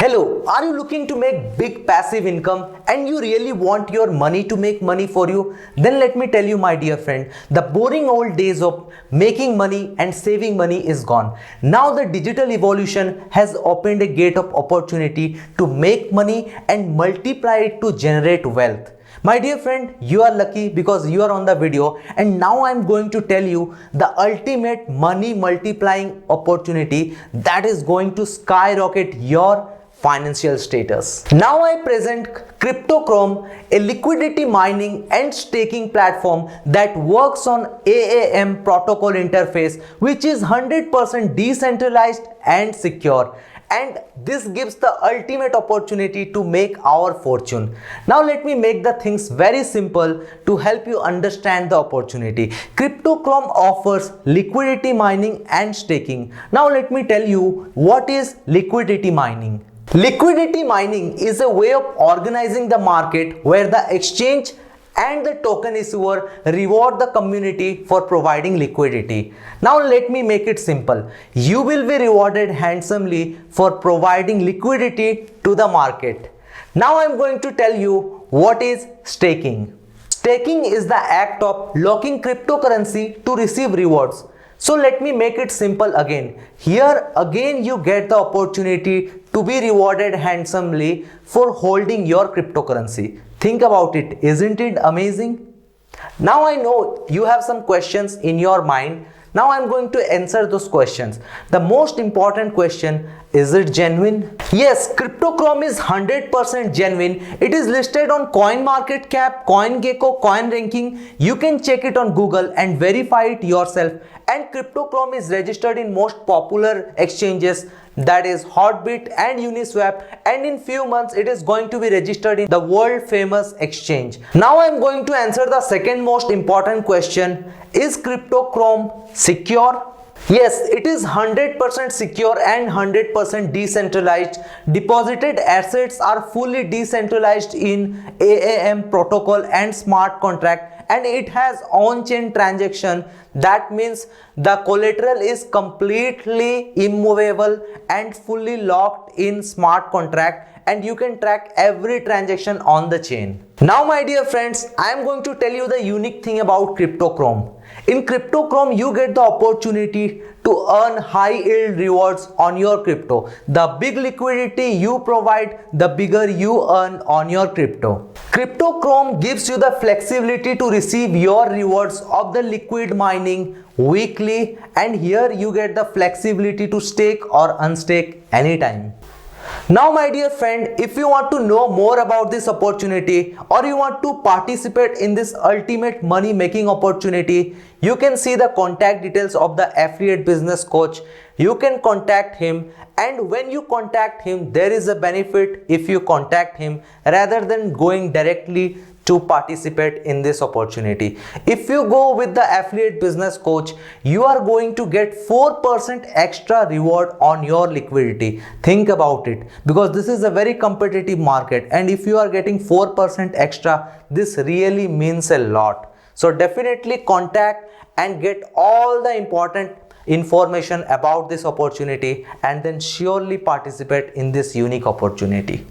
Hello, are you looking to make big passive income and you really want your money to make money for you? Then let me tell you, my dear friend, the boring old days of making money and saving money is gone. Now the digital evolution has opened a gate of opportunity to make money and multiply it to generate wealth. My dear friend, you are lucky because you are on the video, and now I am going to tell you the ultimate money multiplying opportunity that is going to skyrocket your financial status. Now I present Cryptochrome, a liquidity mining and staking platform that works on AAM protocol interface, which is 100% decentralized and secure. And this gives the ultimate opportunity to make our fortune. Now let me make the things very simple to help you understand the opportunity. Cryptochrome offers liquidity mining and staking. Now let me tell you what is liquidity mining. Liquidity mining is a way of organizing the market where the exchange and the token issuer reward the community for providing liquidity. Now let me make it simple. You will be rewarded handsomely for providing liquidity to the market. Now I am going to tell you what is staking. Staking is the act of locking cryptocurrency to receive rewards. So let me make it simple again. Here again you get the opportunity to be rewarded handsomely for holding your cryptocurrency. Think about it, isn't it amazing? Now I know you have some questions in your mind. Now I'm going to answer those questions. The most important question, is it genuine? Yes, Cryptochrome is 100% genuine. It is listed on CoinMarketCap, CoinGecko, CoinRanking. You can check it on Google and verify it yourself. And Cryptochrome is registered in most popular exchanges, that is Hotbit and Uniswap, and in few months it is going to be registered in the world famous exchange. Now I am going to answer the second most important question. Is Cryptochrome secure? Yes, it is 100% secure and 100% decentralized. Deposited assets are fully decentralized in AAM protocol and smart contract, and it has on-chain transaction. That means the collateral is completely immovable and fully locked in smart contract, and you can track every transaction on the chain. Now my dear friends, I am going to tell you the unique thing about Cryptochrome. In Cryptochrome you get the opportunity to earn high yield rewards on your crypto. The big liquidity you provide, the bigger you earn on your crypto. Cryptochrome gives you the flexibility to receive your rewards of the liquid mining weekly, and here you get the flexibility to stake or unstake anytime. Now my dear friend, if you want to know more about this opportunity or you want to participate in this ultimate money making opportunity, you can see the contact details of the affiliate business coach. You can contact him, and when you contact him, there is a benefit if you contact him rather than going directly to participate in this opportunity. If you go with the affiliate business coach, you are going to get 4% extra reward on your liquidity. Think about it, because this is a very competitive market, and if you are getting 4% extra, this really means a lot. So definitely contact and get all the important information about this opportunity, and then surely participate in this unique opportunity.